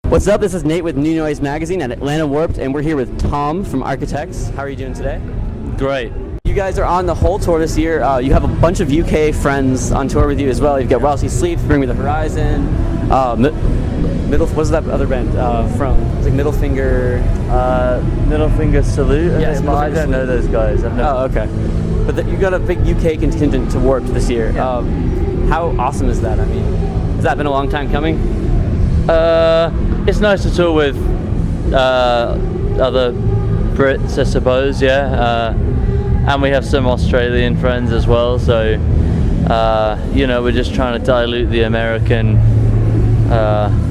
What's up? This is Nate with New Noise Magazine at Atlanta Warped, and we're here with Tom from Architects. How are you doing today? Great. You guys are on the whole tour this year. You have a bunch of UK friends on tour with you as well. You've got While She Sleeps, Bring Me the Horizon, what's that other band from? It's like Middle Finger. Middle Finger Salute. Yes, I don't know those guys. Oh, okay. But you got a big UK contingent to Warped this year. Yeah. How awesome is that? I mean, has that been a long time coming? It's nice to tour with other Brits, I suppose. Yeah. And we have some Australian friends as well. So, we're just trying to dilute the American,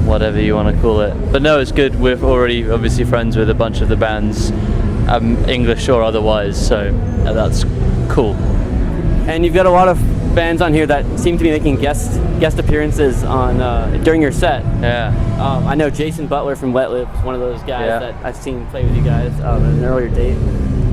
whatever you want to call it. But no, it's good. We're already obviously friends with a bunch of the bands, English or otherwise. So that's cool. And you've got a lot of bands on here that seem to be making guest appearances on during your set. Yeah. I know Jason Butler from Wet Lip is one of those guys that I've seen play with you guys at an earlier date.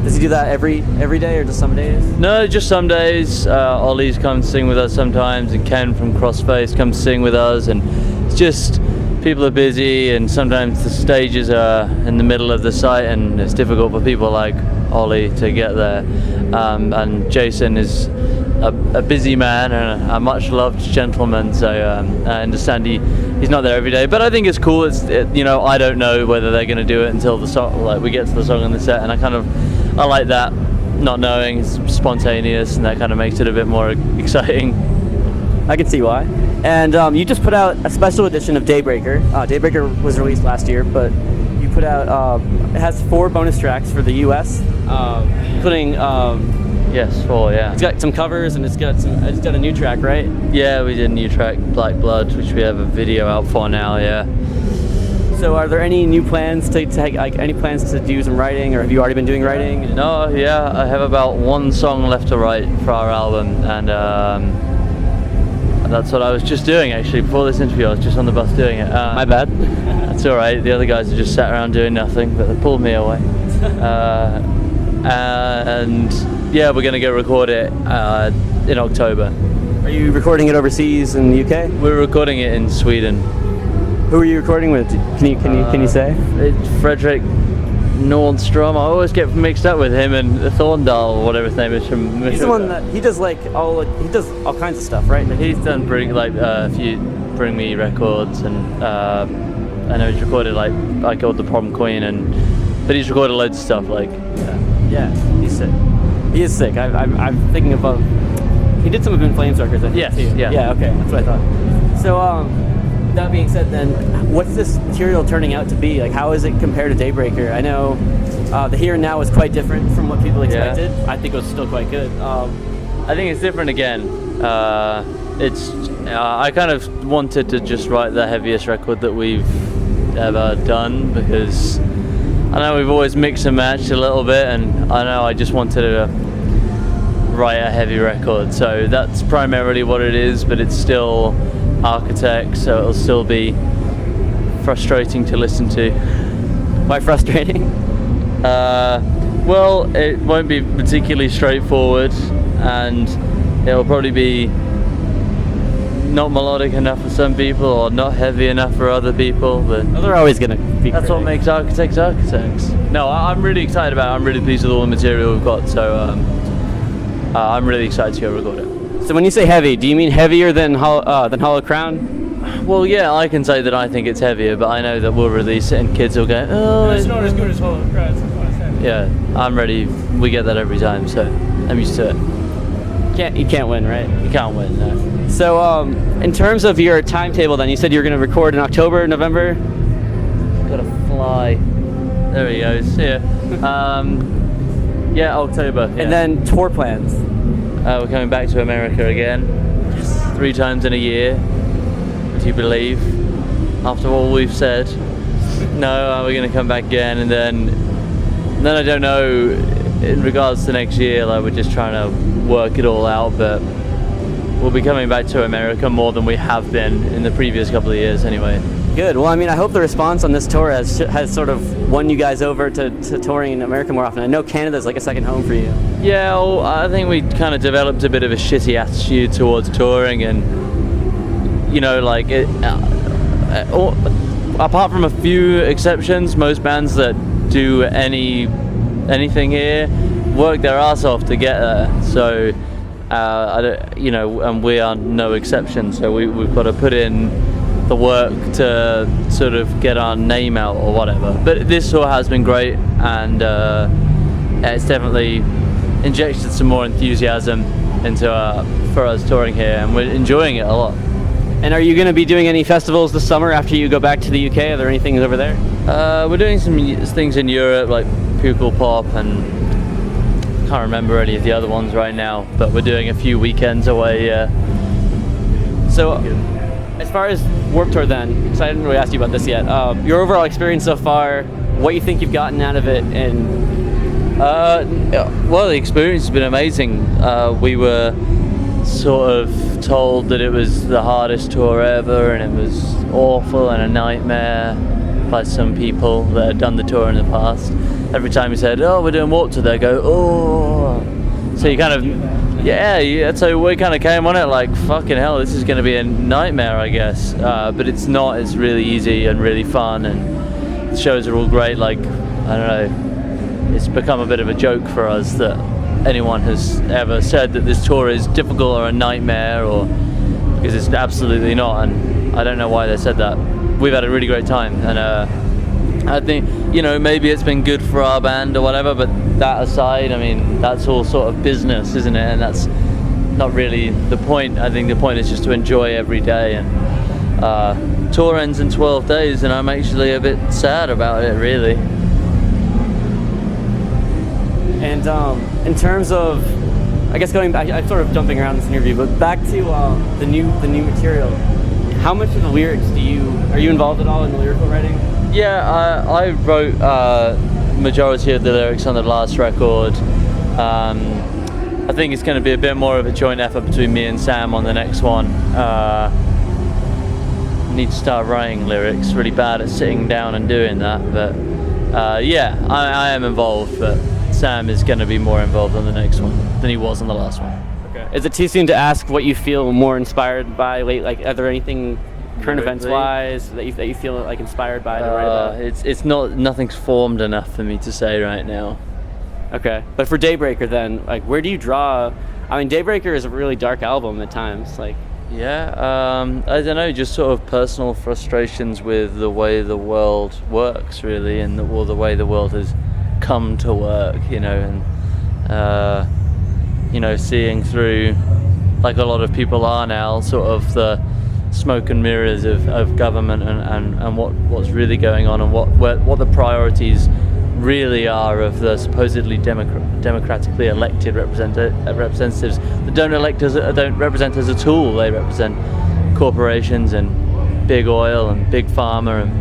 Does he do that every day or just some days? No, just some days. Ollie's come sing with us sometimes, and Ken from Crossface comes sing with us, and it's just people are busy, and sometimes the stages are in the middle of the site, and it's difficult for people like Ollie to get there. And Jason is a busy man and a much loved gentleman, so I understand he's not there every day, but I think it's cool. I don't know whether they're going to do it until the song, like we get to the song on the set, and I like that, not knowing. It's spontaneous, and that kind of makes it a bit more exciting. I can see why. And you just put out a special edition of Daybreaker. Daybreaker was released last year, but you put out it has 4 bonus tracks for the US, including Yes, 4, yeah. It's got some covers, and it's got a new track, right? Yeah, we did a new track, Black Blood, which we have a video out for now, yeah. So are there any new plans to any plans to do some writing, or have you already been doing writing? No, yeah, I have about 1 song left to write for our album, and that's what I was just doing actually. Before this interview, I was just on the bus doing it. My bad. That's alright, the other guys have just sat around doing nothing, but they pulled me away. And yeah, we're going to go record it in October. Are you recording it overseas in the UK? We're recording it in Sweden. Who are you recording with? Can you say? It's Fredrik Nordstrom. I always get mixed up with him and Thorndal, or whatever his name is from. He's the one that he does all kinds of stuff, right? He's done a few Bring Me records, and I know he's recorded like I Killed the Prom Queen, but he's recorded loads of stuff like. Yeah, he's sick. He is sick. I'm thinking about. He did some of In Flames records, I think. Yes. Too. Yeah. Yeah. Okay, that's what I thought. So, that being said, then, what's this material turning out to be? Like, how is it compared to Daybreaker? I know the Here and Now was quite different from what people expected. Yeah. I think it was still quite good. I think it's different again. I kind of wanted to just write the heaviest record that we've ever done, because I know we've always mixed and matched a little bit, and I know I just wanted to write a heavy record. So that's primarily what it is, but it's still Architects, so it'll still be frustrating to listen to. Why frustrating? Well, it won't be particularly straightforward, and it'll probably be not melodic enough for some people, or not heavy enough for other people. But they're always gonna be. That's what makes Architects. No, I'm really excited about it. I'm really pleased with all the material we've got, so I'm really excited to go record it. So when you say heavy, do you mean heavier than Hollow Crown? Well, yeah, I can say that I think it's heavier, but I know that we'll release it and kids will go, oh, it's not as good as Hollow Crown. Yeah, I'm ready. We get that every time, so I'm used to it. You can't win, right? You can't win, no. So, in terms of your timetable, then you said you were going to record in October, November. Gotta fly. There he goes. Here. Yeah, October. Yeah. And then tour plans. We're coming back to America again. 3 times in a year. Would you believe? After all we've said. No, we're going to come back again, and then I don't know. In regards to next year, like, we're just trying to work it all out, but we'll be coming back to America more than we have been in the previous couple of years anyway. Good. Well, I mean, I hope the response on this tour has sort of won you guys over to touring in America more often. I know Canada's like a second home for you. Yeah, well, I think we kind of developed a bit of a shitty attitude towards touring, and, you know, like, apart from a few exceptions, most bands that do anything here work their ass off to get there. So I don't, and we are no exception. So we've got to put in the work to sort of get our name out or whatever. But this tour has been great, and it's definitely injected some more enthusiasm into for us touring here, and we're enjoying it a lot. And are you going to be doing any festivals this summer after you go back to the UK? Are there any things over there? We're doing some things in Europe, like Pukkelpop, and can't remember any of the other ones right now, but we're doing a few weekends away. So as far as Warped Tour then, because I didn't really ask you about this yet, your overall experience so far, what you think you've gotten out of it, and well, the experience has been amazing. We were sort of told that it was the hardest tour ever, and it was awful and a nightmare by some people that had done the tour in the past. Every time we said, "Oh, we're doing Warped Tour," they go, "Oh." So you kind of, yeah. So we kind of came on it like, "Fucking hell, this is going to be a nightmare, I guess." But it's not. It's really easy and really fun, and the shows are all great. Like, I don't know, it's become a bit of a joke for us that anyone has ever said that this tour is difficult or a nightmare, or because it's absolutely not, and I don't know why they said that. We've had a really great time, and I think, maybe it's been good for our band or whatever, but that aside, I mean, that's all sort of business, isn't it? And that's not really the point. I think the point is just to enjoy every day, and tour ends in 12 days, and I'm actually a bit sad about it, really. And in terms of, I guess going back, I'm sort of jumping around this interview, but back to the new material. How much of the lyrics are you involved at all in the lyrical writing? Yeah, I wrote majority of the lyrics on the last record. I think it's going to be a bit more of a joint effort between me and Sam on the next one. Need to start writing lyrics. Really bad at sitting down and doing that, but yeah, I am involved, but Sam is going to be more involved on the next one than he was on the last one. Okay. Is it too soon to ask what you feel more inspired by late? Like, are there anything current events wise that you feel like inspired by to write about? It's nothing's formed enough for me to say right now. Okay, but for Daybreaker then, like, where do you draw? I mean, Daybreaker is a really dark album at times. Like, yeah, I don't know, just sort of personal frustrations with the way the world works, really, and the way the world has come to work, and seeing through, like a lot of people are now, sort of the smoke and mirrors of government and what's really going on, and what the priorities really are of the supposedly democratically elected representatives that don't represent us at all. They represent corporations and big oil and big pharma, and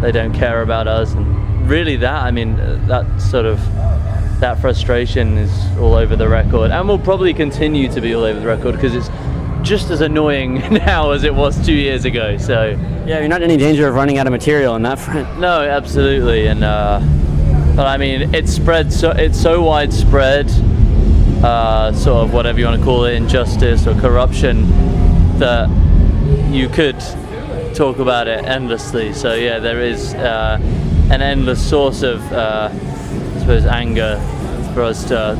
they don't care about us. And really, that frustration is all over the record, and will probably continue to be all over the record, because it's just as annoying now as it was 2 years ago. So yeah, you're not in any danger of running out of material on that front. No, absolutely. And but I mean, it's so widespread, sort of whatever you want to call it, injustice or corruption, that you could talk about it endlessly. So yeah, there is an endless source of I suppose anger for us to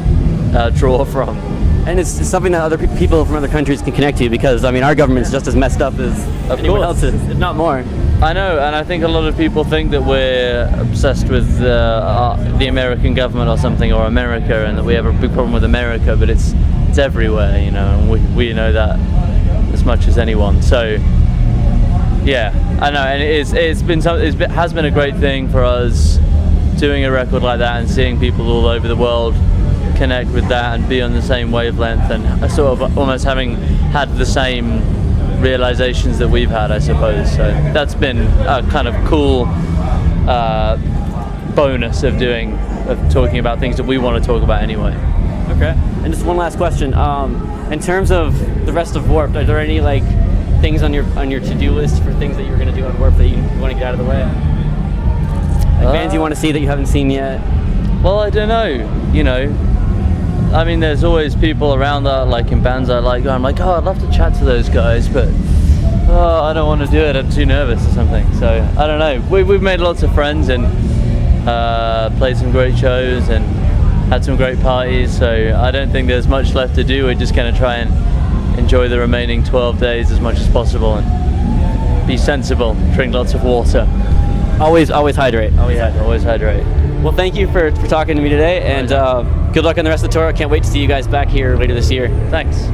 draw from. And it's something that other people from other countries can connect to, because I mean, our government's just as messed up as anyone else's, if not more. I know, and I think a lot of people think that we're obsessed with the American government or something, or America, and that we have a big problem with America, but it's everywhere, and we know that as much as anyone. So yeah, I know, and it has been a great thing for us doing a record like that and seeing people all over the world connect with that and be on the same wavelength, and sort of almost having had the same realizations that we've had, I suppose. So that's been a kind of cool bonus of talking about things that we want to talk about anyway. Okay. And just one last question. In terms of the rest of Warped, are there any like things on your to-do list for things that you're going to do on Warped that you want to get out of the way? Like bands you want to see that you haven't seen yet? Well, I don't know. I mean, there's always people around that, like in bands I like, I'm like, oh, I'd love to chat to those guys, but Oh, I don't want to do it. I'm too nervous or something. So I don't know. We've made lots of friends and played some great shows and had some great parties. So I don't think there's much left to do. We're just going to try and enjoy the remaining 12 days as much as possible and be sensible. Drink lots of water. Always hydrate. Always hydrate. Well, thank you for talking to me today, and good luck on the rest of the tour. I can't wait to see you guys back here later this year. Thanks.